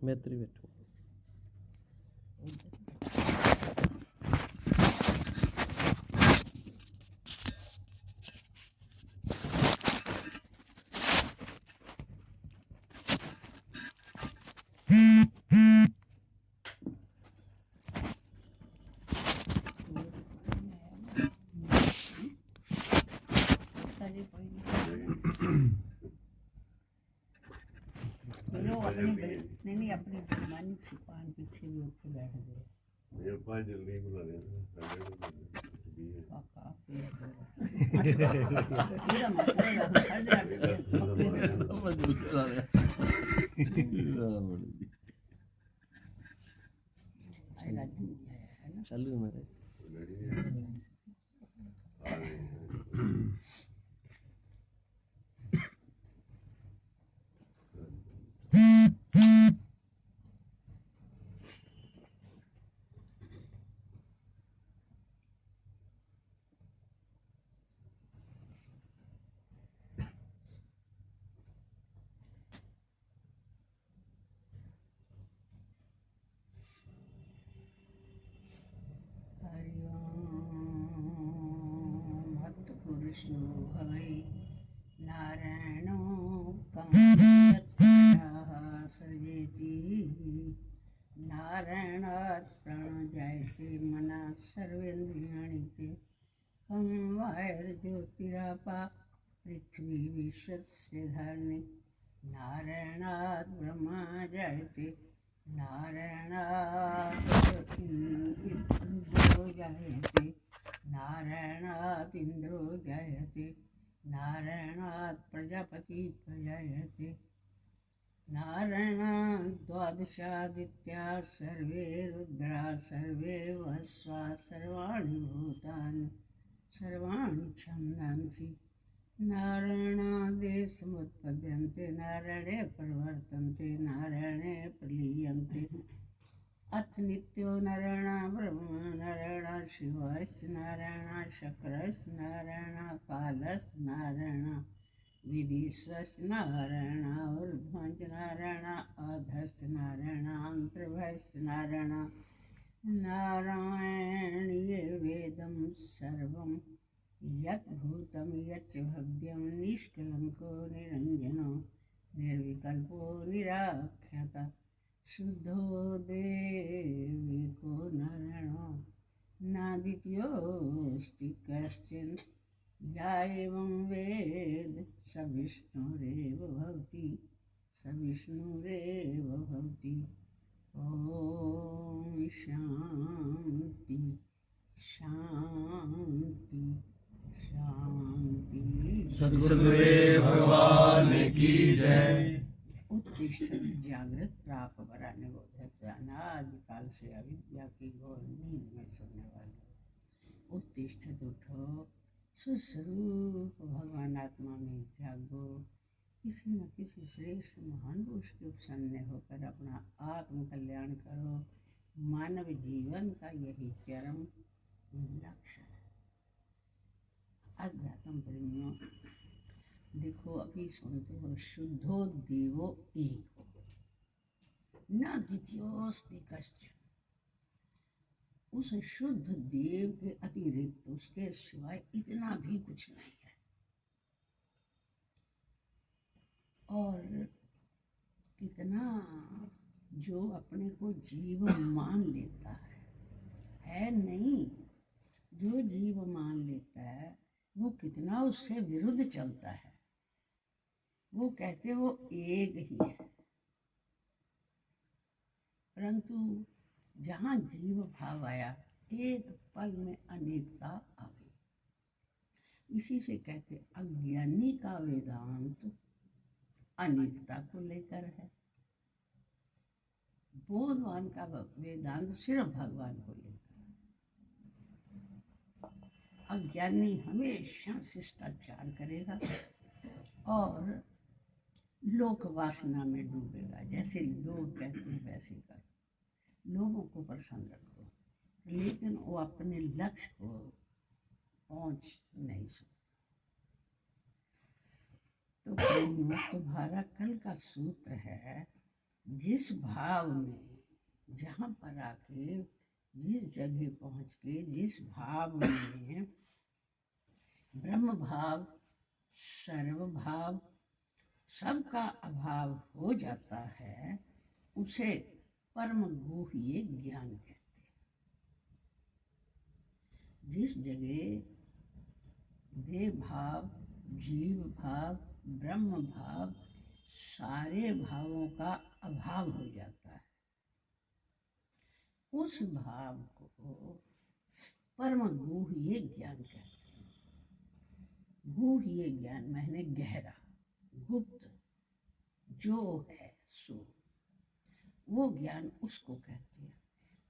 मैत्री बैठो नहीं अपनी मानी छिपान पीछे भी उठ बैठ गए ये पांच जल्दी बुला रहे हैं चालू मेरे नारायणो सृजेति नारायणात् प्राणजायते मनः सर्वेन्द्रियाणि ते हम वायुर्ज्योतिरापा पृथ्वी विश्वस्य धारिणी नारायणात् ब्रह्मा जायते नारायणात् इंद्रो जायते नारायणात् इंद्रो जायते नारायणात् प्रजापति प्रजायते नारायणात् द्वादशादित्या सर्वे रुद्रा सर्वे वस्वा सर्वाणि भूतानि सर्वाणि छन्दांसि नारायणादेव समुत्पद्यन्ते नारायणे प्रवर्तन्ते नारायणे प्रलीयन्ते अथ नित्यो नारायण ब्रह्मा नारायण शिवश्च नारायण शक्रश्च नारायण कालश्च नारायण विधिश्च नारायण ऊर्ध्वश्च नारायण अधश्च नारायण अन्तर्भयश्च नारायण नारायणीय वेदं सर्वं यत् भूतं यच्च भव्यं निष्कलङ्को निरञ्जनो निर्विकल्पो निराख्याता शुद्धो देविको नारायणो नाद्वितीयोऽस्ति कश्चन या एवं वेद स विष्णुरेव भवति ॐ शान्ति शान्ति शान्ति। सद्गुरुदेव भगवान की जय। उत्तिष्ठ जागृत प्राप वराने अनादि काल से अविद्या की घोर नींद में सोने वाले उत्तिष्ठ उठो सुस्वरूप भगवान आत्मा में जागो किसी न किसी श्रेष्ठ महान पुरुष के उपसन्न होकर अपना आत्म कल्याण करो। मानव जीवन का यही चरम लक्ष्य है। अध्यात्म प्रेमियों देखो अभी सुनते हो शुद्धो देवो एको न द्वितीयोऽस्ति कश्चन। उस शुद्ध देव के अतिरिक्त उसके सिवाय इतना भी कुछ नहीं है। और कितना जो अपने को जीव मान लेता है नहीं, जो जीव मान लेता है वो कितना उससे विरुद्ध चलता है। वो कहते वो एक ही है, परंतु जहाँ जीव भाव आया एक पल में अनेकता आ गई। इसी से कहते अज्ञानी का वेदांत अनेकता को लेकर है, बोधवान का वेदांत सिर्फ भगवान को लेकर है। अज्ञानी हमेशा शिष्टाचार करेगा और लोक वासना में डूबेगा। जैसे लोग कहते हैं वैसे कर, लोगों को प्रसन्न रखो, लेकिन वो अपने लक्ष्य को पहुंच नहीं सकता। तो प्रेमियों, तुम्हारा कल का सूत्र है, जिस भाव में, जहाँ पर आके, जिस जगह पहुंच के, जिस भाव में ब्रह्म भाव, सर्व भाव, सबका अभाव हो जाता है, उसे परम गुह्य ज्ञान कहते हैं। जिस जगह देह भाव, जीव भाव, ब्रह्म भाव, सारे भावों का अभाव हो जाता है, उस भाव को परम गुह्य ज्ञान कहते हैं। गुह्य ज्ञान माने गहरा, गुप्त, जो है सो, वो ज्ञान उसको कहते हैं।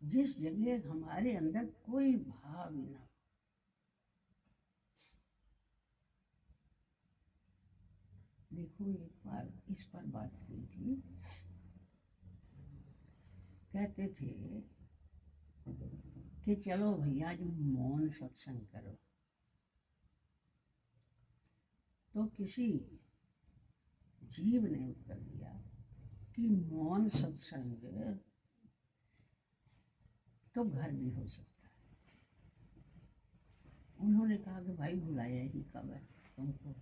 जिस जगह हमारे अंदर कोई भाव न हो। देखो, एक बार इस पर बात हुई थी, कहते थे कि चलो भैया आज मौन सत्संग करो। तो किसी जीव ने उत्तर दिया कि मौन सत्संग तो घर भी हो सकता है। उन्होंने कहा कि भाई बुलाया ही कब है तुमको?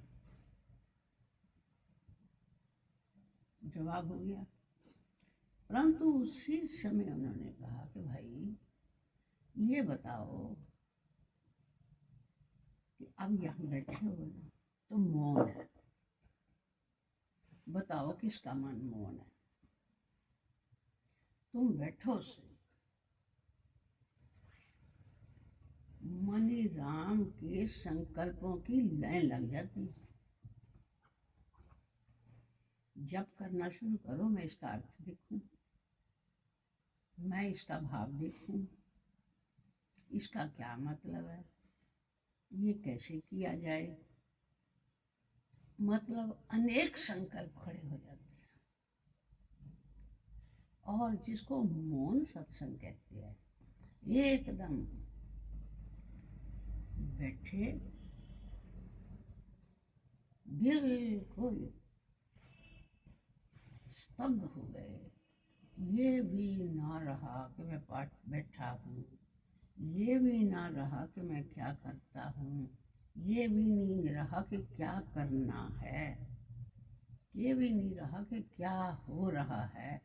जवाब हो गया। परंतु उसी समय उन्होंने कहा कि भाई ये बताओ कि अब यहाँ बैठे हो ना, तो मौन है, बताओ किसका मन मौन है? तुम बैठो से मनी राम के संकल्पों की लाइन लग जाती है। जब करना शुरू करो, मैं इसका अर्थ देखूं, मैं इसका भाव देखूं, इसका क्या मतलब है, ये कैसे किया जाए, मतलब अनेक संकल्प खड़े हो जाते हैं। और जिसको मौन सत्संग कहते हैं, एकदम बैठे, बिल्कुल स्तब्ध हो गए, ये भी ना रहा कि मैं बैठा हूँ, ये भी ना रहा कि मैं क्या करता हूँ, ये भी नहीं रहा कि क्या करना है, ये भी नहीं रहा कि क्या हो रहा है।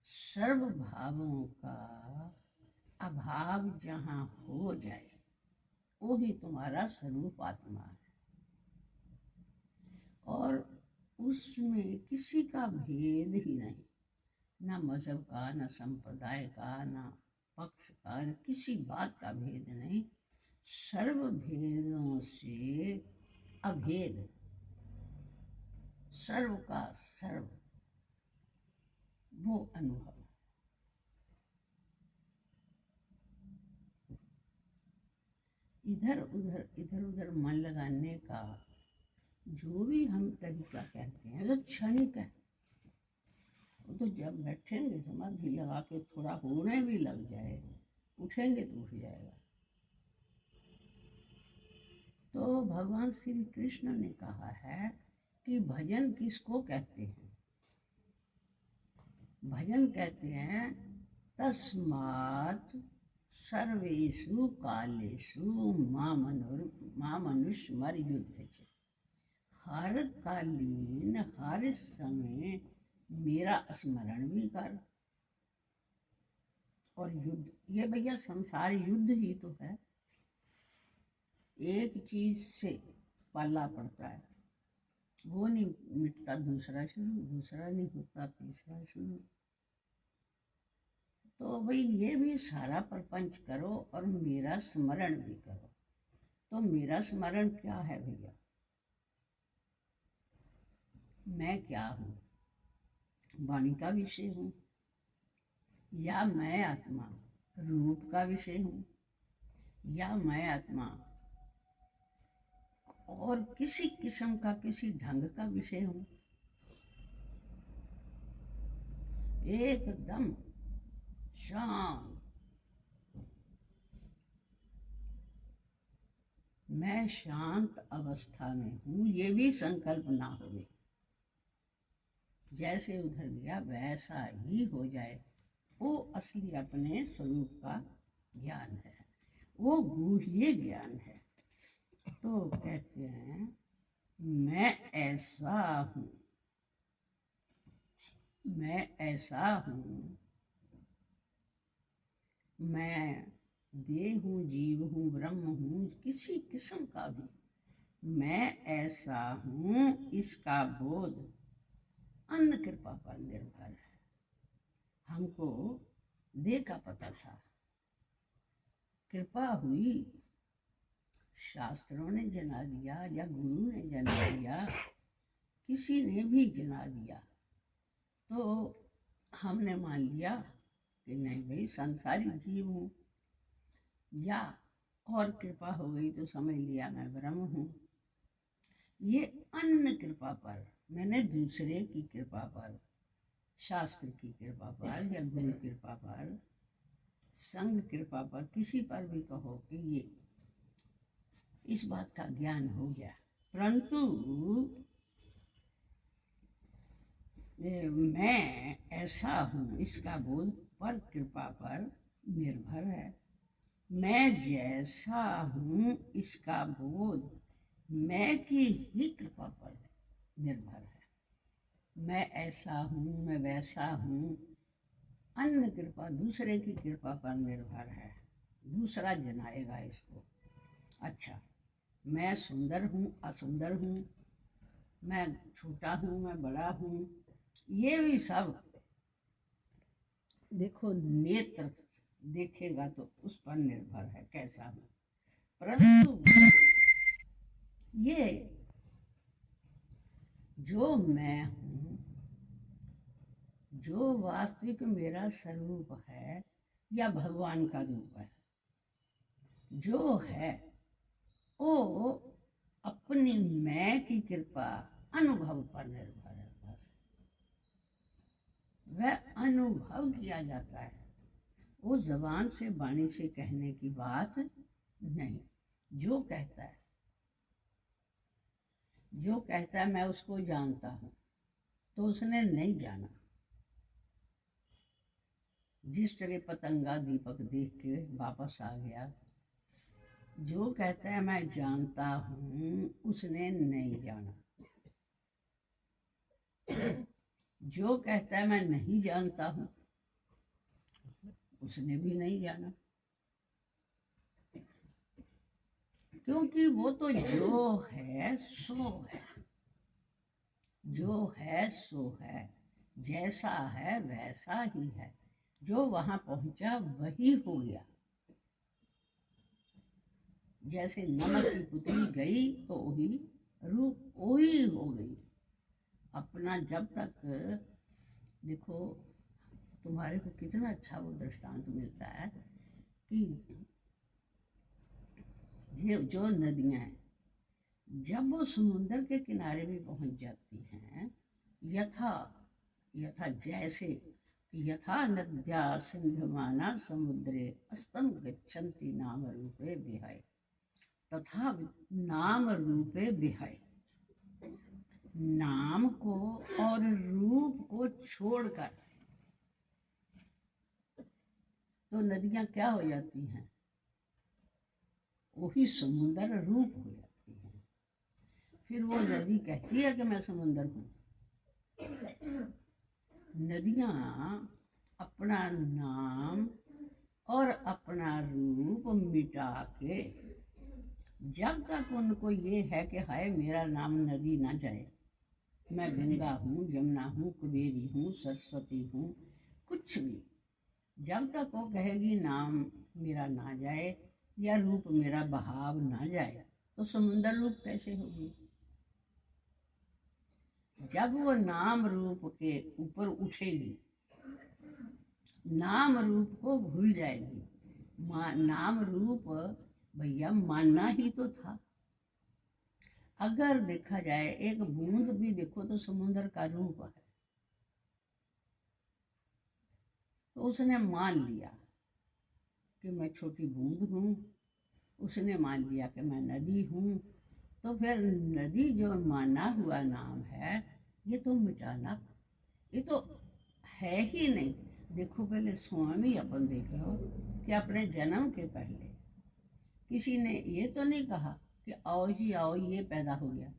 सर्व भावों का अभाव जहाँ हो जाए, वो ही तुम्हारा स्वरूप आत्मा है। और उसमें किसी का भेद ही नहीं, न मजहब का, न संप्रदाय का, न पक्ष का, न किसी बात का भेद नहीं। सर्व भेदों से अभेद, सर्व का सर्व, वो अनुभव। इधर उधर मन लगाने का जो भी हम तरीका कहते हैं, तो क्षणिक है। तो जब बैठेंगे समाधि लगा के, थोड़ा होने भी लग जाए, उठेंगे तो उठ जाएगा। तो भगवान श्री कृष्ण ने कहा है कि भजन किसको कहते हैं? भजन कहते हैं तस्मात् सर्वेषु कालेषु मामनुस्मर युद्ध। हर कालीन, हर समय मेरा स्मरण भी कर। और युद्ध, ये भैया संसार युद्ध ही तो है। एक चीज से पाला पड़ता है, वो नहीं मिटता, दूसरा शुरू, दूसरा नहीं होता, तीसरा शुरू। तो भाई ये भी सारा प्रपंच करो और मेरा स्मरण भी करो। तो मेरा स्मरण क्या है भैया? मैं क्या हूँ? वाणी का विषय हूँ, या मैं आत्मा रूप का विषय हूँ, या मैं आत्मा और किसी किस्म का, किसी ढंग का विषय हूँ? एकदम शांत, मैं शांत अवस्था में हूँ, ये भी संकल्प ना होवे। जैसे उधर गया वैसा ही हो जाए, वो असली अपने स्वरूप का ज्ञान है, वो गुह्य ज्ञान है। तो कहते हैं मैं ऐसा हूँ, मैं ऐसा हूँ, मैं देह हूँ, जीव हूँ, ब्रह्म हूँ, किसी किस्म का भी मैं ऐसा हूँ, इसका बोध अन्न कृपा पर निर्भर है। हमको देह का पता था, कृपा हुई, शास्त्रों ने जना दिया या गुरु ने जना दिया, किसी ने भी जना दिया, तो हमने मान लिया कि नहीं भाई संसारी जीव हूँ, या और कृपा हो गई तो समझ लिया मैं ब्रह्म हूँ। ये अन्न कृपा पर, मैंने दूसरे की कृपा पर, शास्त्र की कृपा पर या गुरु कृपा पर, संघ कृपा पर, किसी पर भी कहो कि ये इस बात का ज्ञान हो गया। परंतु मैं ऐसा हूँ इसका बोध पर कृपा पर निर्भर है। मैं जैसा हूँ इसका बोध मैं की ही कृपा पर निर्भर है। मैं ऐसा हूँ, मैं वैसा हूँ, अन्य कृपा दूसरे की कृपा पर निर्भर है, दूसरा जनाएगा इसको। अच्छा, मैं सुंदर हूँ, असुंदर हूँ, मैं छोटा हूँ, मैं बड़ा हूँ, ये भी सब देखो नेत्र देखेगा तो उस पर निर्भर है कैसा हूँ। परंतु ये जो मैं हूँ, जो वास्तविक मेरा स्वरूप है या भगवान का रूप है, जो है वो अपनी मैं की कृपा अनुभव पर निर्भर है। वह अनुभव किया जाता है, वो जबान से वाणी से कहने की बात नहीं। जो कहता है, जो कहता है मैं उसको जानता हूँ, तो उसने नहीं जाना। जिस तरह पतंगा दीपक देख के वापस आ गया, जो कहता है मैं जानता हूँ उसने नहीं जाना। जो कहता है मैं नहीं जानता हूँ उसने भी नहीं जाना, क्योंकि वो तो जो है सो है, जो है सो है, जैसा है वैसा ही है, जो वहां पहुंचा वही हो गया। जैसे नमक की पुतली गई तो वही रूप वही हो गई। अपना जब तक देखो, तुम्हारे को कितना अच्छा वो दृष्टांत मिलता है कि ये जो नदियां हैं जब वो समुद्र के किनारे भी पहुंच जाती हैं, यथा यथा जैसे यथा नद्या सिंधमाना समुद्रे अस्तम गच्छन्ति नाम रूपे विहाय, तथा नाम रूपे विहाय, नाम को और रूप को छोड़कर तो नदियां क्या हो जाती हैं, वही समुद्र रूप हो जाती हैं। फिर वो नदी कहती है कि मैं समुद्र हूँ। नदियां अपना नाम और अपना रूप मिटा के, जब तक उनको ये है कि हाय मेरा नाम नदी ना जाए, मैं गंगा हूँ, जमुना हूँ, कुबेरी हूँ, सरस्वती हूँ, कुछ भी, जब तक वो कहेगी नाम मेरा ना जाए या रूप मेरा बहाव ना जाए, तो समुद्र रूप कैसे होगी। जब वो नाम रूप के ऊपर उठेगी, नाम रूप को भूल जाएगी। नाम रूप भैया मानना ही तो था। अगर देखा जाए एक बूंद भी देखो तो समुद्र का रूप है, तो उसने मान लिया कि मैं छोटी बूंद हूँ, उसने मान लिया कि मैं नदी हूँ, तो फिर नदी जो माना हुआ नाम है ये तो मिटाना, ये तो है ही नहीं। देखो पहले स्वयं ही अपन देख लो कि अपने जन्म के पहले किसी ने ये तो नहीं कहा कि आओ जी आओ ये पैदा हो गया।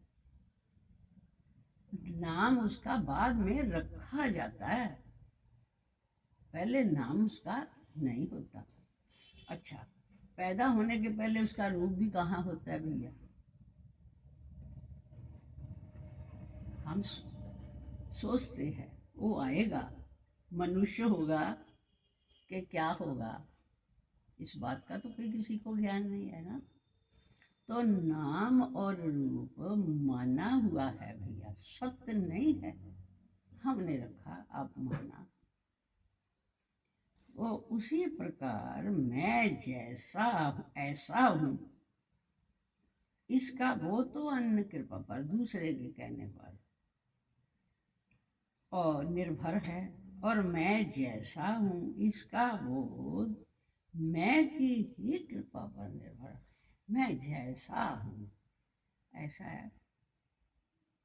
नाम उसका बाद में रखा जाता है, पहले नाम उसका नहीं होता। अच्छा, पैदा होने के पहले उसका रूप भी कहाँ होता है भैया? हम सोचते हैं वो आएगा, मनुष्य होगा कि क्या होगा, इस बात का तो कोई किसी को ज्ञान नहीं है ना। तो नाम और रूप माना हुआ है भैया, सत्य नहीं है। हमने रखा, आप माना। वो उसी प्रकार मैं जैसा ऐसा हूँ, इसका वो तो अन्य कृपा पर, दूसरे के कहने पर और निर्भर है, और मैं जैसा हूँ इसका बोध मैं की ही कृपा पर निर्भर है। मैं जैसा हूँ, ऐसा है,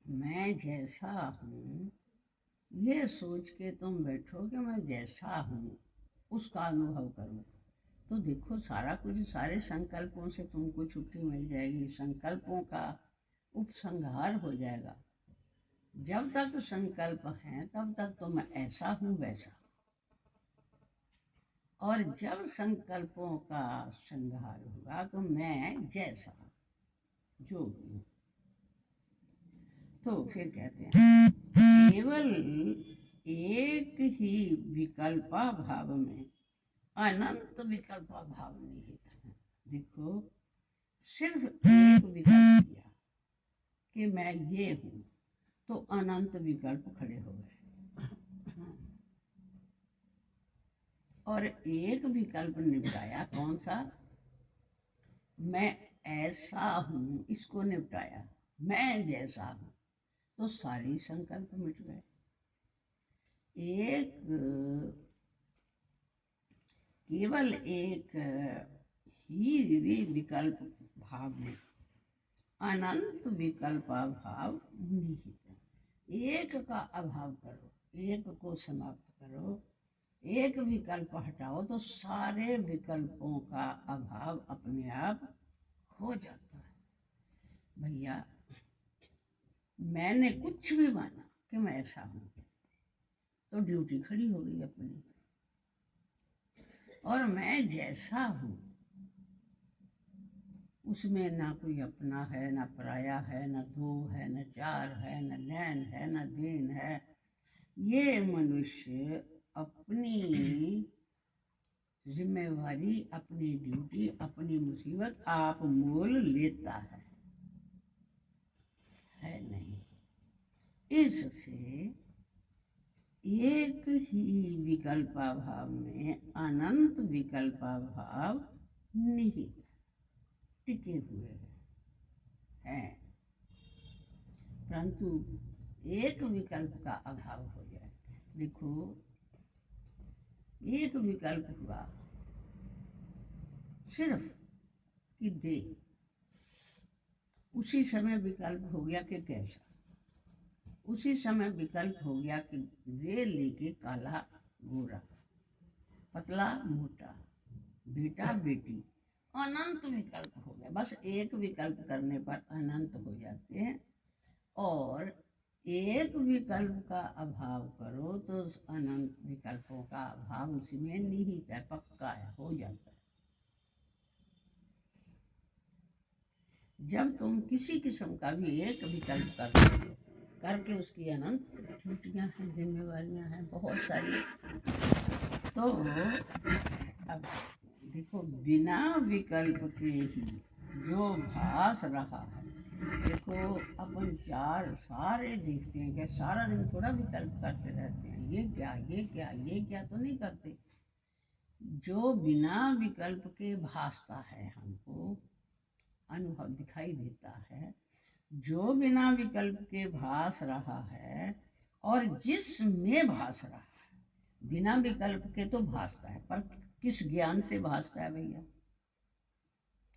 मैं जैसा हूँ, ये सोच के तुम बैठो कि मैं जैसा हूँ, उसका अनुभव करो तो देखो सारा कुछ, सारे संकल्पों से तुमको छुट्टी मिल जाएगी, संकल्पों का उपसंहार हो जाएगा। जब तक संकल्प है तब तक तो मैं ऐसा हूँ वैसा, और जब संकल्पों का संहार होगा तो मैं जैसा जो हूँ। तो फिर कहते हैं केवल एक ही विकल्पा भाव में अनंत विकल्पा भाव निहित है। देखो सिर्फ एक विकल्प किया कि मैं ये हूँ तो अनंत विकल्प खड़े हो गए, और एक विकल्प निपटाया, कौन सा? मैं ऐसा हूँ, इसको निपटाया, मैं जैसा हूँ, तो सारे संकल्प मिट गए। एक केवल एक ही विकल्प भाव में अनंत विकल्प भाव निहित है। एक का अभाव करो, एक को समाप्त करो, एक विकल्प हटाओ तो सारे विकल्पों का अभाव अपने आप हो जाता है। भैया मैंने कुछ भी माना कि मैं ऐसा हूँ तो ड्यूटी खड़ी हो गई अपनी, और मैं जैसा हूँ उसमें ना कोई अपना है, ना पराया है, ना दो है, ना चार है, ना लेन है, ना देन है। ये मनुष्य अपनी जिम्मेवारी, अपनी ड्यूटी, अपनी मुसीबत आप मोल लेता है नहीं। इससे एक ही विकल्पाभाव में अनंत विकल्पाभाव निहित टिके हुए हैं, परंतु एक विकल्प का अभाव हो जाए। देखो एक विकल्प हुआ सिर्फ कि दे, उसी समय विकल्प हो गया कि कैसा, उसी समय विकल्प हो गया कि दे लेके काला गोरा, पतला मोटा, बेटा बेटी, अनंत विकल्प हो गया। बस एक विकल्प करने पर अनंत हो जाते हैं, और एक विकल्प का अभाव करो तो अनंत विकल्पों का अभाव उसी में निहित है, पक्का है, हो जाता है। जब तुम किसी किस्म का भी एक विकल्प करते हो, करके उसकी अनंत छुट्टियां हैं, जिम्मेवारियां हैं बहुत सारी। तो अब देखो बिना विकल्प के ही जो भास रहा है, देखो अपन चार सारे देखते हैं कि सारा दिन थोड़ा विकल्प करते रहते हैं, ये क्या ये क्या ये क्या तो नहीं करते। जो बिना विकल्प के भासता है, हमको अनुभव दिखाई देता है, जो बिना विकल्प के भास रहा है, और जिसमें भास रहा है बिना विकल्प के तो भासता है, पर किस ज्ञान से भासता है भैया?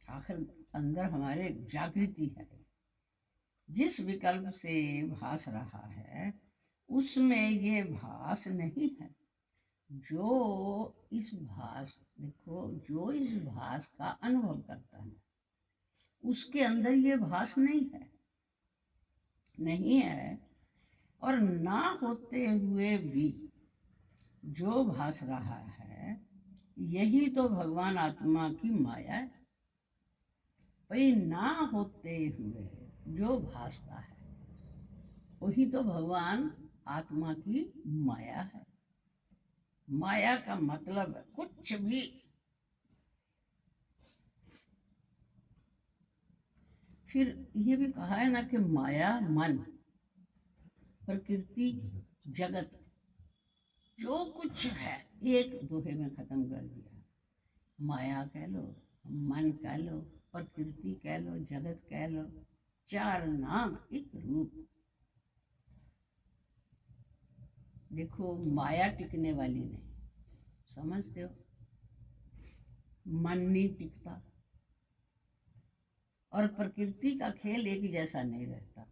आखिर अंदर हमारे जागृति है। जिस विकल्प से भास रहा है उसमें ये भास नहीं है। जो इस भास देखो, जो इस भास का अनुभव करता है उसके अंदर ये भास नहीं है। और ना होते हुए भी जो भास रहा है यही तो भगवान आत्मा की माया है। भाई, ना होते हुए जो भासता है वही तो भगवान आत्मा की माया है। माया का मतलब कुछ भी। फिर ये भी कहा है ना कि माया मन, प्रकृति, जगत, जो कुछ है एक दोहे में खत्म कर दिया। माया कह लो, मन कह लो, प्रकृति कह लो, जगत कह लो, चार नाम एक रूप। देखो, माया टिकने वाली नहीं, समझते हो? मन नहीं टिकता और प्रकृति का खेल एक जैसा नहीं रहता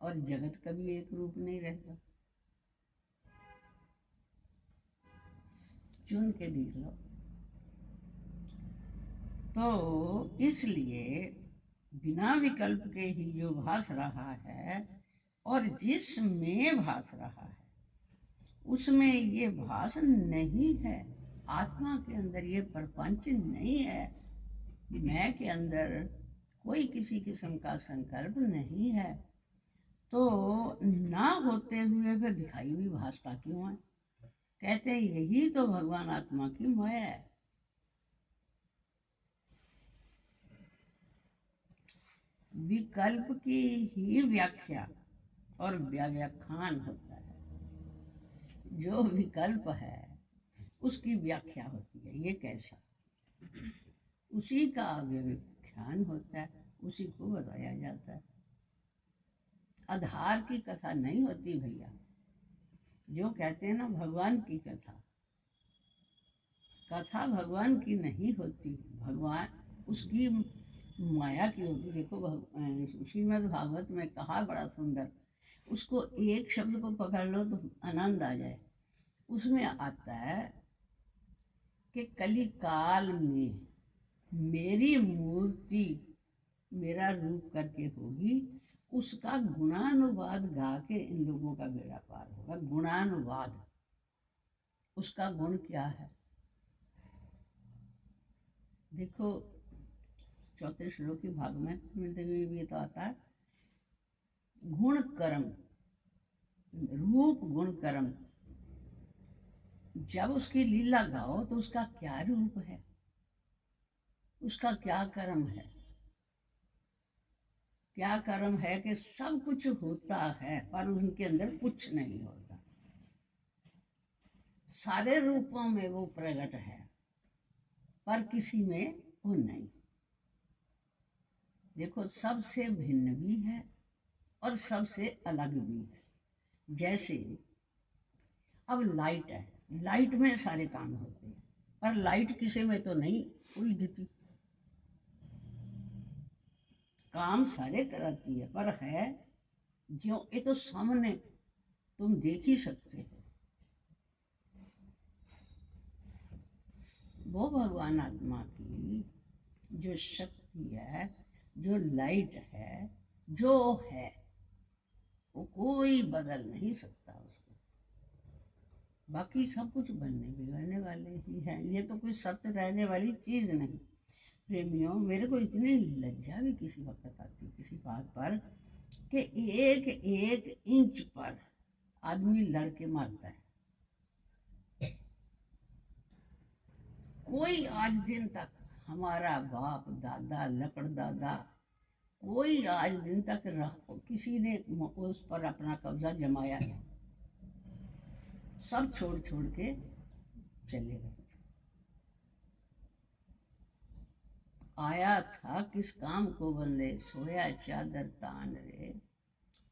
और जगत कभी एक रूप नहीं रहता। चुन के देख लो। तो इसलिए बिना विकल्प के ही जो भास रहा है और जिसमें भास रहा है उसमें ये भास नहीं है। आत्मा के अंदर ये प्रपंच नहीं है। मैं के अंदर कोई किसी किस्म का संकल्प नहीं है। तो ना होते हुए फिर दिखाई भी भासता क्यों है? कहते हैं यही तो भगवान आत्मा की माया है। विकल्प की ही व्याख्या और व्याख्यान होता है। जो विकल्प है उसकी व्याख्या होती है, ये कैसा, उसी का व्याख्यान होता है, उसी को बताया जाता है। आधार की कथा नहीं होती भैया। जो कहते हैं ना भगवान की कथा, कथा भगवान की नहीं होती, भगवान उसकी माया की होती। देखो, श्रीमद् भागवत में कहा बड़ा सुंदर, उसको एक शब्द को पकड़ लो तो आनंद आ जाए। उसमें आता है कि कली काल में मेरी मूर्ति मेरा रूप करके होगी, उसका गुणानुवाद गा के इन लोगों का बेड़ा पार होगा। गुणानुवाद, उसका गुण क्या है? देखो, चौथे श्लोक की भागवत में भी तो आता है, गुण कर्म, रूप गुण कर्म। जब उसकी लीला गाओ तो उसका क्या रूप है, उसका क्या कर्म है? क्या कर्म है कि सब कुछ होता है पर उनके अंदर कुछ नहीं होता। सारे रूपों में वो प्रकट है पर किसी में वो नहीं। देखो, सबसे भिन्न भी है और सबसे अलग भी है। जैसे अब लाइट है, लाइट में सारे काम होते हैं पर लाइट किसी में तो नहीं उलझती। काम सारे कराती है पर है जो, ये तो सामने तुम देख ही सकते हो। वो भगवान आत्मा की जो शक्ति है, जो लाइट है, जो है, वो कोई बदल नहीं सकता उसको। बाकी सब कुछ बनने बिगड़ने वाले ही हैं। ये तो कोई सत्य रहने वाली चीज नहीं। प्रेमियों, मेरे को इतनी लज्जा भी किसी वक्त आती किसी बात पर कि एक एक इंच पर आदमी लड़के मारता है। कोई आज दिन तक, हमारा बाप दादा लकड़ दादा, कोई आज दिन तक किसी ने उस पर अपना कब्जा जमाया नहीं। सब छोड़ छोड़ के चले गए। आया था किस काम को बंदे, सोया चादर तान रे,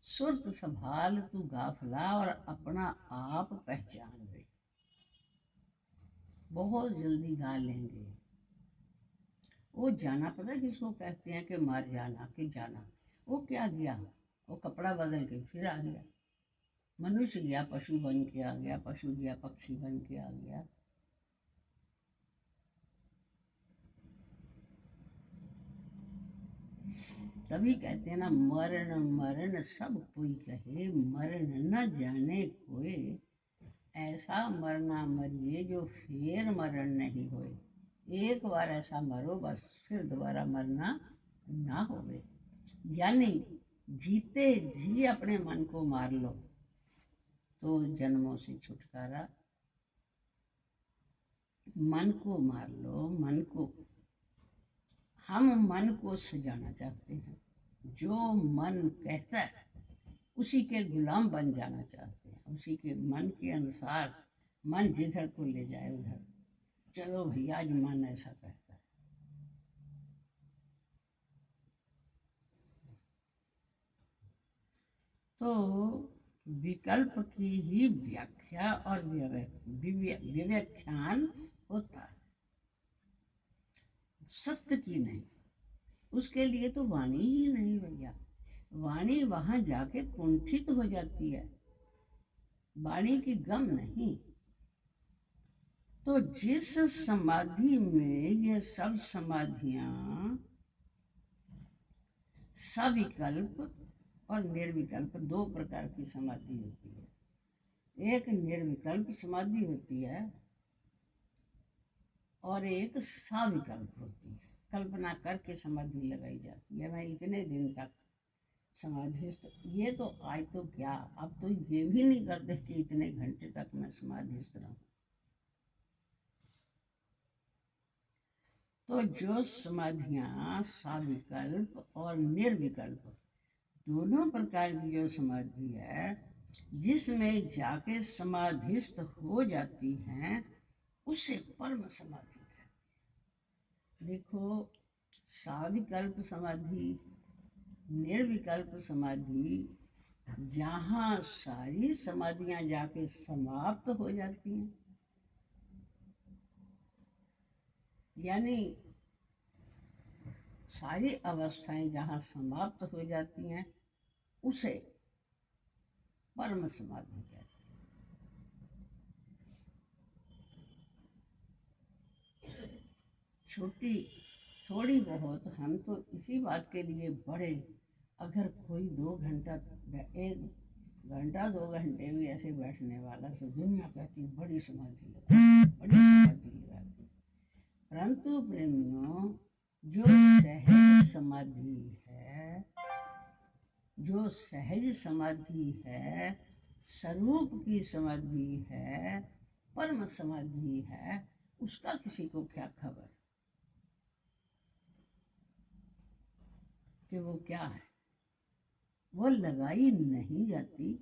सुरत संभाल तू गाफला और अपना आप पहचान रे। बहुत जल्दी गा लेंगे। वो जाना पता है किसको कहते हैं? कि मर जाना, कि जाना। वो क्या गया? वो कपड़ा बदल के फिर आ गया। मनुष्य गया पशु बन के आ गया, पशु गया पक्षी बन के आ गया। तभी कहते हैं ना, मरण मरण सब कोई कहे, मरण न जाने कोई। ऐसा मरना मरिए जो फिर मरण नहीं होए। एक बार ऐसा मरो बस, फिर दोबारा मरना ना होवे। यानी जीते जी अपने मन को मार लो तो जन्मों से छुटकारा। मन को मार लो, मन को। हम मन को सजाना चाहते हैं। जो मन कहता है उसी के गुलाम बन जाना चाहते हैं, उसी के मन के अनुसार। मन जिधर को ले जाए उधर। चलो भैया, आज मन ऐसा कहता है। तो विकल्प की ही व्याख्या और विव्याख्यान होता है, सत्य की नहीं। उसके लिए तो वाणी ही नहीं भैया। वाणी वहां जाके कुंठित हो जाती है, वाणी की गम नहीं। तो जिस समाधि में ये सब समाधियां सविकल्प और निर्विकल्प, दो प्रकार की समाधि होती है। एक निर्विकल्प समाधि होती है और एक सविकल्प होती है। कल्पना करके समाधि लगाई जाती है, मैं इतने दिन तक समाधिस्थ। ये तो आज तो क्या, अब तो ये भी नहीं करते कि इतने घंटे तक मैं समाधिस्थ रहूं। तो जो समाधियां सविकल्प और निर्विकल्प दोनों प्रकार की जो समाधि है, जिसमें जाके समाधिस्थ हो जाती हैं, उसे परम समाधि कहते हैं। देखो, सविकल्प समाधि, निर्विकल्प समाधि, जहाँ सारी समाधियां जाके समाप्त हो जाती हैं, यानी सारी अवस्थाएं जहाँ समाप्त हो जाती हैं, उसे परम समाधि कहते हैं। छोटी थोड़ी बहुत, हम तो इसी बात के लिए बड़े, अगर कोई 2 घंटा, 1 घंटा 2 घंटे भी ऐसे बैठने वाला तो दुनिया कहती बड़ी समाधि लगा, बड़ी समाधि लगा। परंतु प्रेमियों, जो सहज समाधि है, जो सहज समाधि है, स्वरूप की समाधि है, परम समाधि है, उसका किसी को क्या खबर कि वो क्या है? वो लगाई नहीं जाती,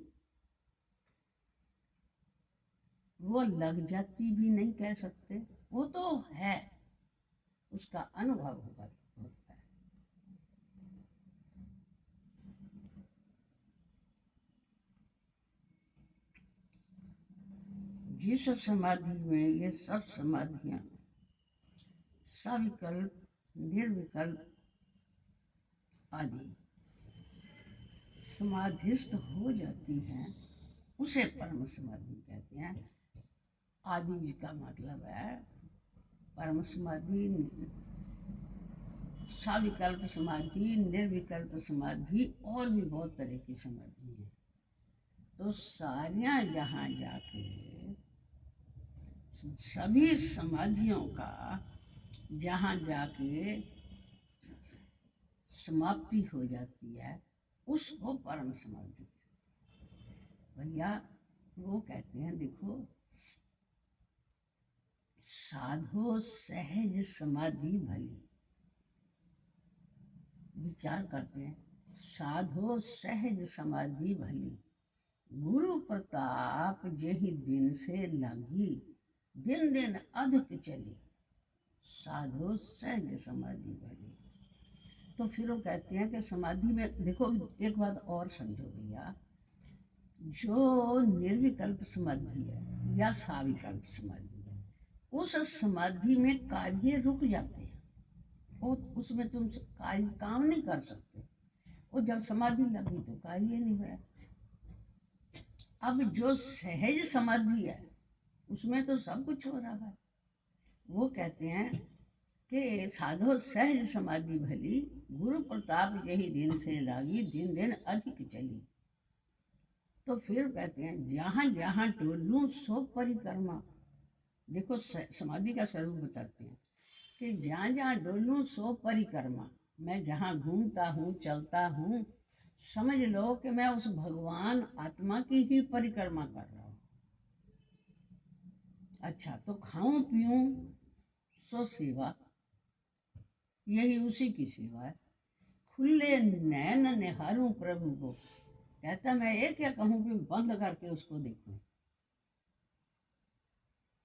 वो लग जाती भी नहीं कह सकते। वो तो है, उसका अनुभव होता है। जिस समाधि में ये सब समाधियां सविकल्प, निर्विकल्प आदि समाधिस्थ हो जाती हैं, उसे परम समाधि कहते हैं। आदि का मतलब है परम समाधि, सविकल्प समाधि, निर्विकल्प समाधि, और भी बहुत तरह की समाधि है। तो सारियां जहाँ जाके सभी समाधियों का जहाँ जाके समाप्ति हो जाती है, उसको परम समाधि भैया वो कहते हैं। देखो, साधो सहज समाधि भली, विचार करते हैं। साधो सहज समाधि भली, गुरु प्रताप जेहि दिन से लगी, दिन दिन अधिक चली, साधो सहज समाधि भली। तो फिर वो कहते हैं कि समाधि में देखो, एक बात और समझो भैया, जो निर्विकल्प समाधि है या सविकल्प समाधि है, उस समाधि में कार्य रुक जाते हैं, वो उसमें तुम कार्य काम नहीं कर सकते। वो जब समाधि लगी तो कार्य नहीं हुआ। अब जो सहज समाधि है उसमें तो सब कुछ हो रहा है। वो कहते हैं कि साधो सहज समाधि भली, गुरु प्रताप यही दिन से लागी, दिन दिन अधिक चली। तो फिर कहते हैं जहाँ जहाँ डोलूं सो परिक्रमा। देखो समाधि का स्वरूप बताते हैं कि जहाँ जहाँ डोलूं सो परिक्रमा। मैं जहाँ घूमता हूँ चलता हूँ, समझ लो कि मैं उस भगवान आत्मा की ही परिक्रमा कर रहा हूँ। अच्छा, तो खाऊं पीऊं सो सेवा, यही उसी की सेवा है। खुले नैन निहारूं प्रभु को। कहता मैं ये क्या कहूँ कि बंद करके उसको देखूं।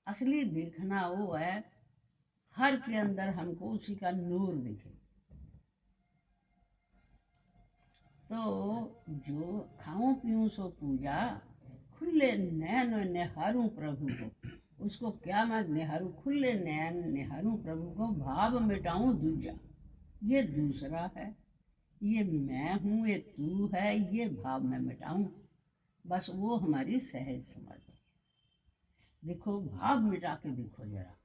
असली देखना वो है हर के अंदर हमको उसी का नूर दिखे। तो जो खाऊं पीऊं सो पूजा, खुले नैन निहारूं प्रभु को। उसको क्या मैं निहारूं, खुले नैन निहारूं प्रभु को, भाव मिटाऊं दूजा। ये दूसरा है, ये मैं हूँ, ये तू है, ये भाव मैं मिटाऊं। बस वो हमारी सहज समाधि। देखो भाव मिटा के देखो जरा।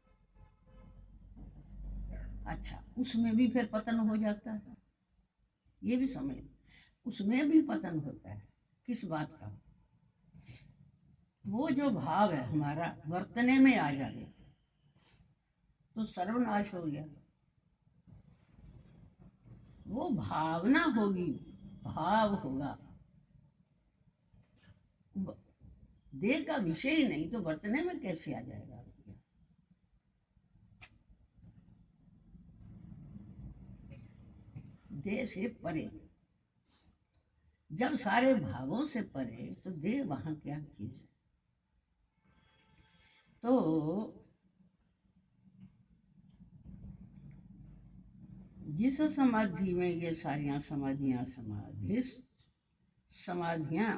अच्छा, उसमें भी फिर पतन हो जाता है, ये भी समझ। उसमें भी पतन होता है। किस बात का? वो जो भाव है हमारा वर्तने में आ जाए तो सर्वनाश हो गया। वो भावना होगी, भाव होगा, देह का विषय ही नहीं तो वर्तने में कैसे आ जाएगा? देह से परे, जब सारे भावों से परे तो देह वहां क्या चीज है? तो जिस समाधि में ये सारियां समाधियां समाधियां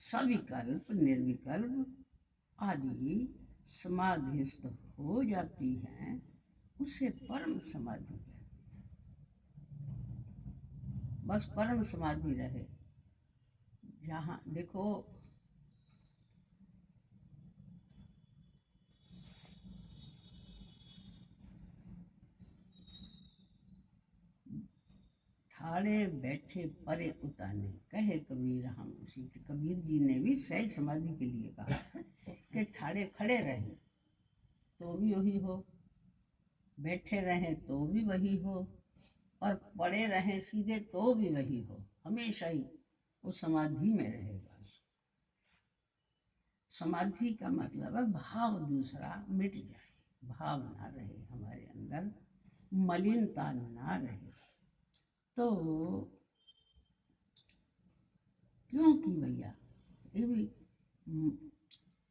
सविकल्प निर्विकल्प आदि समाधिस्थ हो जाती हैं, उसे परम समाधि कहते हैं। बस परम समाधि रहे। जहाँ देखो ठाड़े बैठे परे उताने, कहे कबीर हम उसी के। कबीर जी ने भी सहज समाधि के लिए कहा कि ठाड़े खड़े रहे तो भी वही हो, बैठे रहे तो भी वही हो, और पड़े रहे सीधे तो भी वही हो। हमेशा ही वो समाधि में रहेगा। समाधि का मतलब है भाव दूसरा मिट जाए, भाव ना रहे हमारे अंदर, मलिनता ना रहे। तो क्योंकि भैया ये भी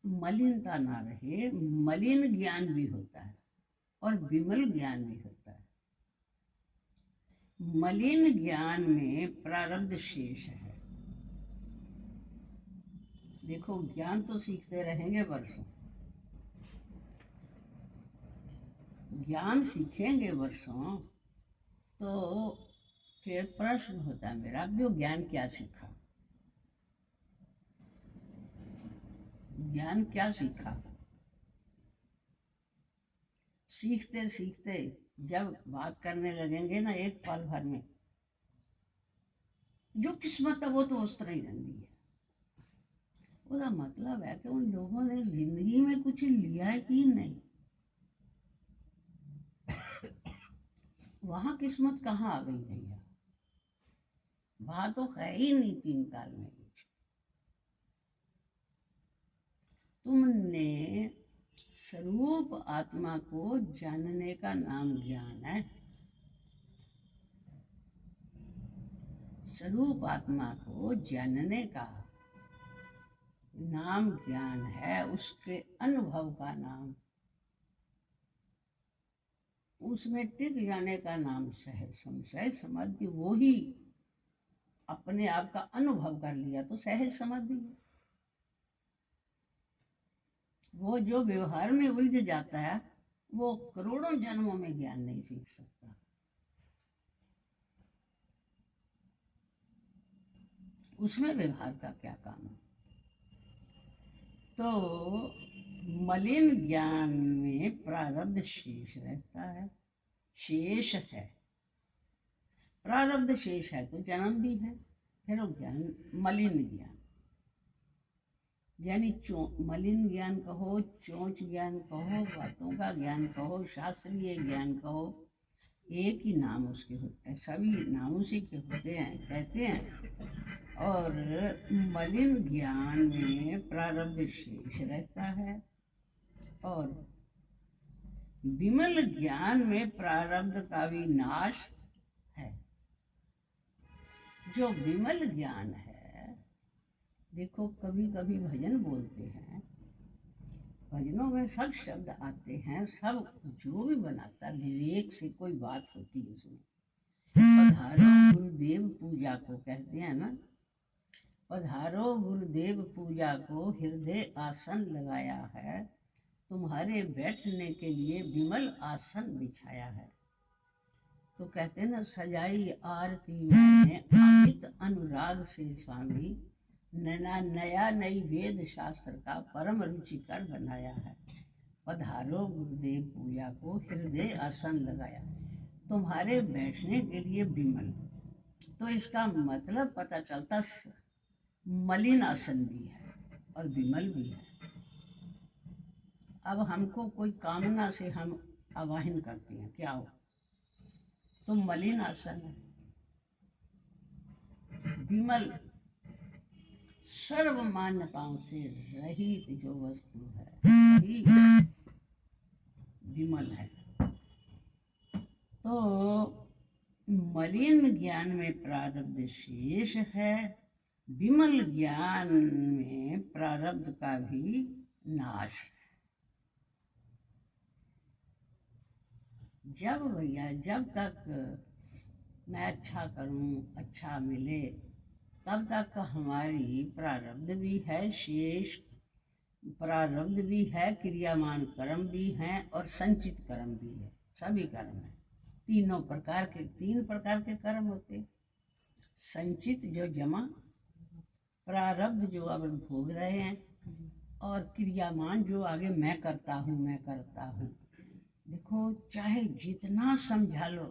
मलिनता ना रहे, मलिन ज्ञान भी होता है और विमल ज्ञान भी होता है। मलिन ज्ञान में प्रारब्ध शेष है। देखो ज्ञान तो सीखते रहेंगे वर्षों, ज्ञान सीखेंगे वर्षों, तो फिर प्रश्न होता है मेरा, जो ज्ञान क्या सीखा? ज्ञान क्या सीखा? सीखते सीखते जब बात करने लगेंगे ना एक पल भर में, जो किस्मत है वो तो उस तरह ही रहती है। उसका मतलब है कि उन लोगों ने जिंदगी में कुछ लिया कि नहीं। वहां किस्मत कहाँ आ गई भैया? वहां तो है ही नहीं तीन काल में। तुमने स्वरूप आत्मा को जानने का नाम ज्ञान है। स्वरूप आत्मा को जानने का नाम ज्ञान है, उसके अनुभव का नाम, उसमें टिक जाने का नाम सहज समाधि। वो ही अपने आप का अनुभव कर लिया तो सहज समाधि है। वो जो व्यवहार में उलझ जाता है वो करोड़ों जन्मों में ज्ञान नहीं सीख सकता। उसमें व्यवहार का क्या काम है? तो मलिन ज्ञान में प्रारब्ध शेष रहता है, शेष है। प्रारब्ध शेष है तो जन्म भी है। फिर वो ज्ञान मलिन ज्ञान, यानी मलिन ज्ञान कहो, चोंच ज्ञान कहो, बातों का ज्ञान कहो, शास्त्रीय ज्ञान कहो, एक ही नाम उसके होते हैं, सभी नाम उसी के होते हैं, कहते हैं। और मलिन ज्ञान में प्रारब्ध शेष रहता है और विमल ज्ञान में प्रारब्ध का भी नाश है। जो विमल ज्ञान है, देखो कभी कभी भजन बोलते हैं, भजनों में सब शब्द आते हैं, सब जो भी बनाता विवेक से कोई बात होती है उसमें। पधारो गुरुदेव पूजा को कहते हैं ना, पधारो गुरुदेव पूजा को हृदय आसन लगाया है, तुम्हारे बैठने के लिए विमल आसन बिछाया है। तो कहते हैं ना, सजाई आरती मैंने अमित अनुराग से स्वामी, नया नई वेद शास्त्र का परम रुचिकर बनाया है। पधारो गुरुदेव पूजा को हृदय आसन लगाया, तुम्हारे बैठने के लिए विमल। तो इसका मतलब पता चलता मलिन आसन भी है और विमल भी है। अब हमको कोई कामना से हम आवाहन करते हैं, क्या हो? तो मलिन आसन है। विमल सर्व मान्यताओं से रहित जो वस्तु है वही विमल है। तो मलिन ज्ञान में प्रारब्ध शेष है, विमल ज्ञान में प्रारब्ध का भी नाश है। जब तक मैं अच्छा करूं, अच्छा मिले, तब तक हमारी प्रारब्ध भी है, शेष प्रारब्ध भी है, क्रियामान कर्म भी हैं और संचित कर्म भी है। सभी कर्म है, तीन प्रकार के कर्म होते। संचित जो जमा, प्रारब्ध जो अब भोग रहे हैं, और क्रियामान जो आगे मैं करता हूँ। देखो चाहे जितना समझा लो,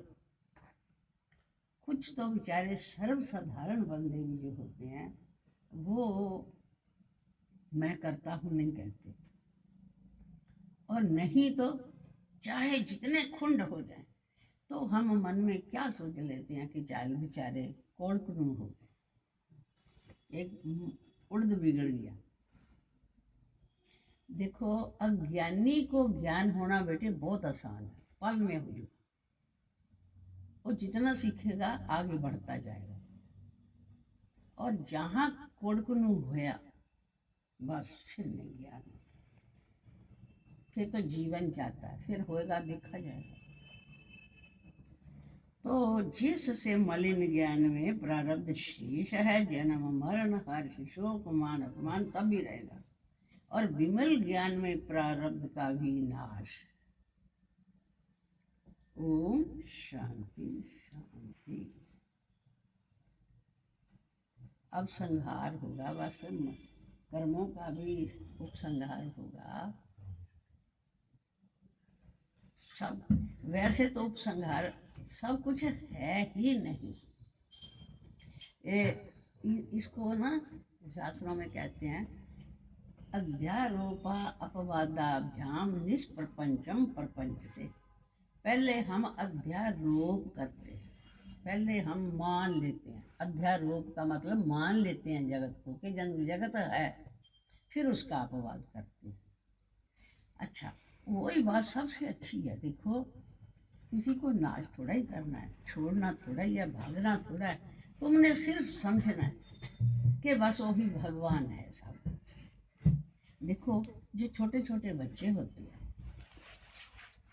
कुछ तो बेचारे सर्वसाधारण बंदे भी जो होते हैं वो मैं करता हूँ नहीं कहते, और नहीं तो चाहे जितने खुंड हो जाए तो हम मन में क्या सोच लेते हैं कि चाल बेचारे कोड़कुनु हो गए, एक उड़द बिगड़ गया। देखो अज्ञानी को ज्ञान होना बेटे बहुत आसान है, पल में हो जाए। वो जितना सीखेगा आगे बढ़ता जाएगा, और जहाँ कोड़कुनु होया बस फिर नहीं ज्ञान, फिर तो जीवन जाता है, फिर होएगा देखा जाएगा। तो जिससे मलिन ज्ञान में प्रारब्ध शेष है, जन्म मरण हर्ष शोक मान अपमान तब भी रहेगा, और विमल ज्ञान में प्रारब्ध का भी नाश। ओम शांति शांति। अब संहार होगा, बस कर्मों का भी उपसंहार होगा। सब वैसे तो उपसंहार सब कुछ है ही नहीं। इसको ना शास्त्रों में कहते हैं अध्यारोपा अपवादाभ्याम निष्प्रपंचम प्रपंच से। पहले हम अध्यारोप करते हैं, पहले हम मान लेते हैं। अध्यारोप का मतलब मान लेते हैं जगत को कि जगत है, फिर उसका अपवाद करते हैं। अच्छा, वही बात सबसे अच्छी है। देखो किसी को नाश थोड़ा ही करना है, छोड़ना थोड़ा ही है, भागना थोड़ा है। तुमने सिर्फ समझना है कि बस वही भगवान है सब। देखो जो छोटे छोटे बच्चे होते हैं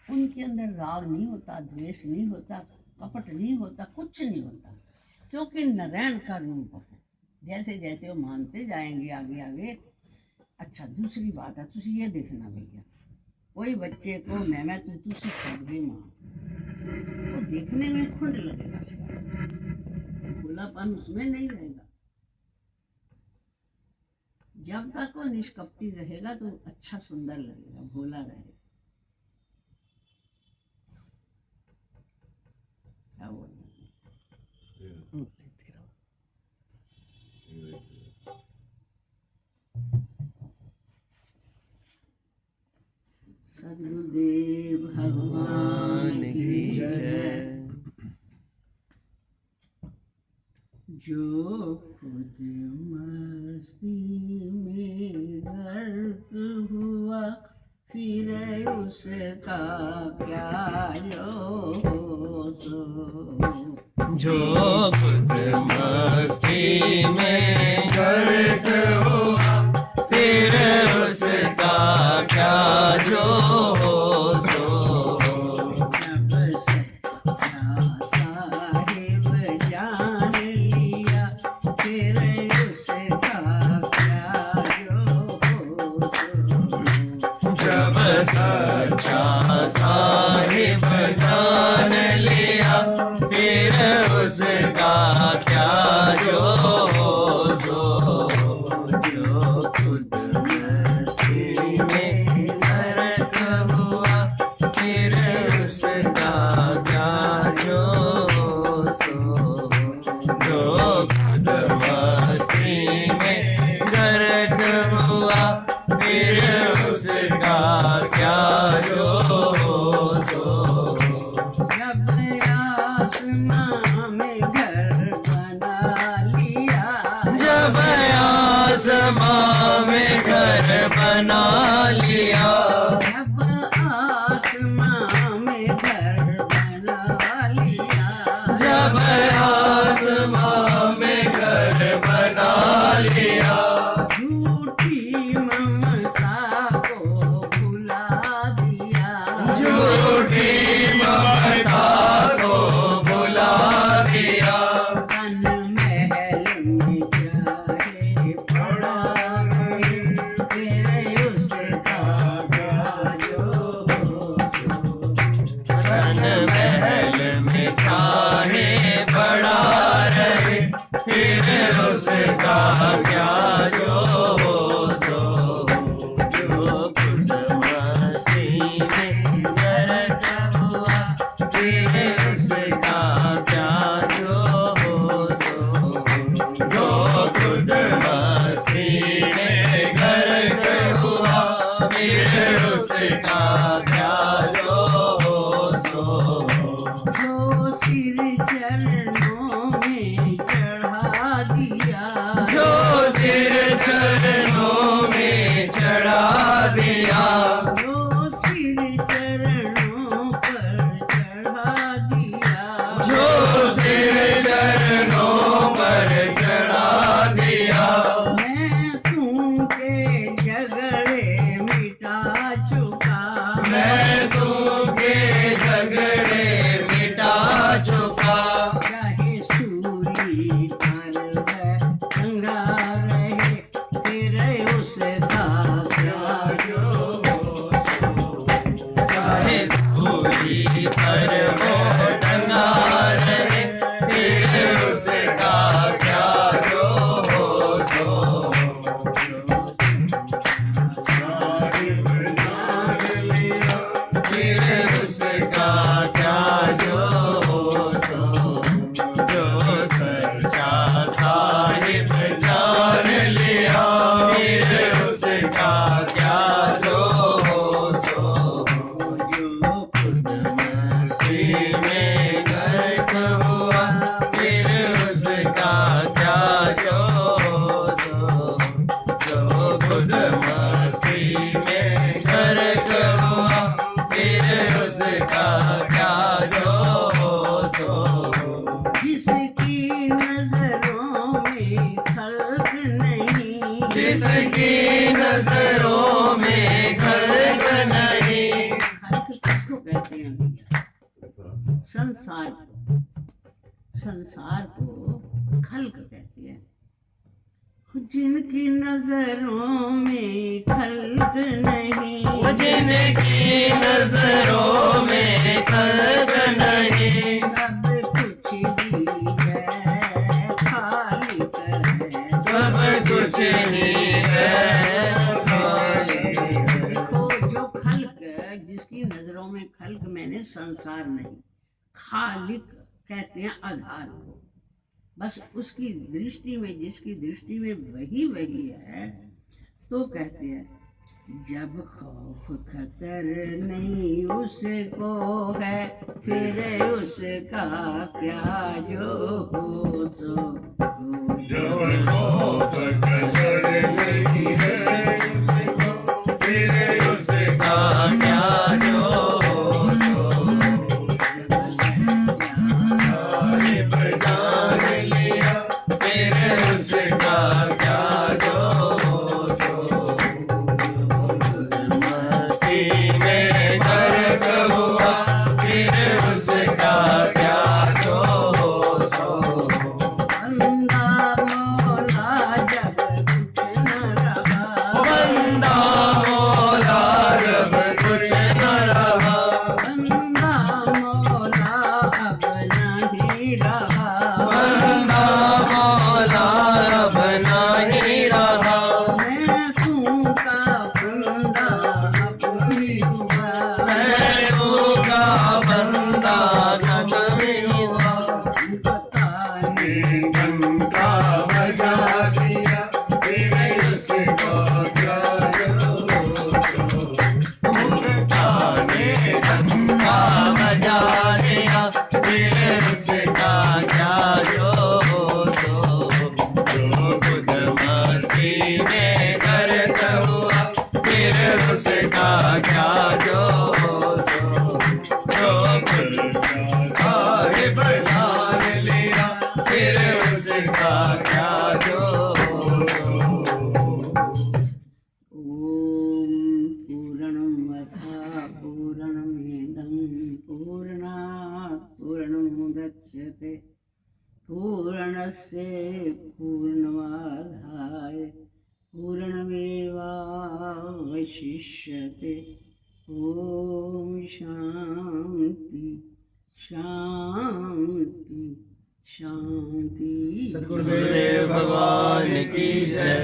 उनके अंदर राग नहीं होता, द्वेष नहीं होता, कपट नहीं होता, कुछ नहीं होता, क्योंकि नारायण का रूप है। जैसे जैसे वो मानते जाएंगे आगे आगे। अच्छा दूसरी बात है, तुझे ये देखना भैया, कोई बच्चे को मैं तू सिखा दे माँ, वो देखने में खुंड लगेगा, खुलापन उसमें नहीं रहेगा। जब तक वो निष्कपटी रहेगा तो अच्छा सुंदर लगेगा, भोला रहेगा। क्या बोलना सदगुरुदेव भगवान की जय। जो खुद मस्ती में गर्क हुआ फिर उसका क्या लोस। जो खुद मस्ती में गर्क हुआ फिर उसका क्या जो सो। जब सच्चा साहिब जान लिया फिर उसका क्या जो सो। जब सच्चा साहिब जान लिया फिर उसका क्या जो सो। जो खुद मस्ती में गर्क हुआ फिर उसका क्या जो सो। जो खुद मस्ती में गर्क हुआ फिर उसका क्या जो सो। जब आसमां में घर बना लिया जब आसमां में घर बना लिया जब आसमां में घर बना लिया जब आसमां में घर बना लिया झूठी ममता को भुला दिया झूठी ममता को भुला दिया तन महल में चाहे पड़ा रहे तेरे उसका क्या जो सो। तन महल में चाहे बड़ा रहे फिर उसका क्या जो सो। जो खुद मस्ती में गर्क हुआ फिर उसका क्या जो सो। जो खुद मस्ती में गर्क हुआ फिर उसका क्या जो सो। जो सिर चरणों में चढ़ा दिया जो सिर चरणों में चढ़ा दिया जो सिर चरणों पर चढ़ा दिया जो सिर चरणों पर चढ़ा दिया मैं तुमके झगड़े मिटा चुका मैं तुमके झगड़े मिटा चुका चाहे सूली पर वह चंगा रहे तेरे उसका क्या जो चाहे सूली पर वो टंगा रहे फिर उसका क्या जो सो। फिर उसका क्या जो सो। जो सच्चा साहिब जान लिया फिर उसका क्या जो सो। जो खुद मस्ती में गर्क हुआ फिर उसका क्या जो सो। जो खुद मस्ती में गर्क हुआ फिर उसका क्या जो सो। जिसकी नजरों में खल्क नहीं जिसकी नजरों में खल्क नहीं खल्क किसको कहते हैं भैया? संसार को खल्क कहते हैं। जिनकी नजरों में खल्क नहीं जिनकी नजरों में खल्क नहीं सब कुछ ही है खाली कर है सब कुछ ही है खालिक कहते हैं आधार को। बस उसकी दृष्टि में, जिसकी दृष्टि में वही वही है, तो कहते हैं जब खौफ खतर नहीं उसको है, फिर उसका क्या जो हो तो हो। जब खौफ खतर नहीं है उसको, फिर उसका क्या जो हो तो। साहिब जान लिया, फिर उसका क्या जो हो तो। मस्ती में गर्क हुआ, फिर उसका क्या जो हो तो। बंदा मौला जब कुछ न रहा, बंदा मौला जब कुछ न रहा, बंदा मौला अब नहीं रहा। बंदा मौला अब नहीं रहा। मैं तू का बंदा अब ही हुआ, मैं होगा बंदा कभी हुआ। बताने घंटा बजा दिया, फिर उसका क्या जो हो तो। ने घंटा बजा दिया, फिर उसका क्या जो हो तो। जो खुद मस्ती में गर्क हुआ, फिर उसका क्या जो हो तो। जो खुद साहिब जान लिया, फिर उसका क्या जो हो तो। ओम पूर्णमदः पूर्णमिदं पूर्णात् पूर्णमुदच्यते पूर्णस्य पूर्णमादाय पूर्णमेवावशिष्यते। ओम शांति शांति शांति। गुरुदेव भगवान की जय।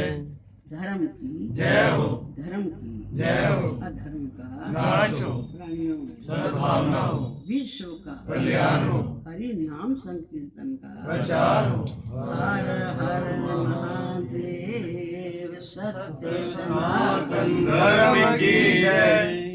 धर्म की जय हो। धर्म की जय हो। अधर्म का नाश हो। प्राणियों में सद्भावना हो। विश्व का कल्याण हो। हरि नाम संकीर्तन का प्रचार हो। हर हर महादेव सत्य सनातन सनातन धर्म की जय।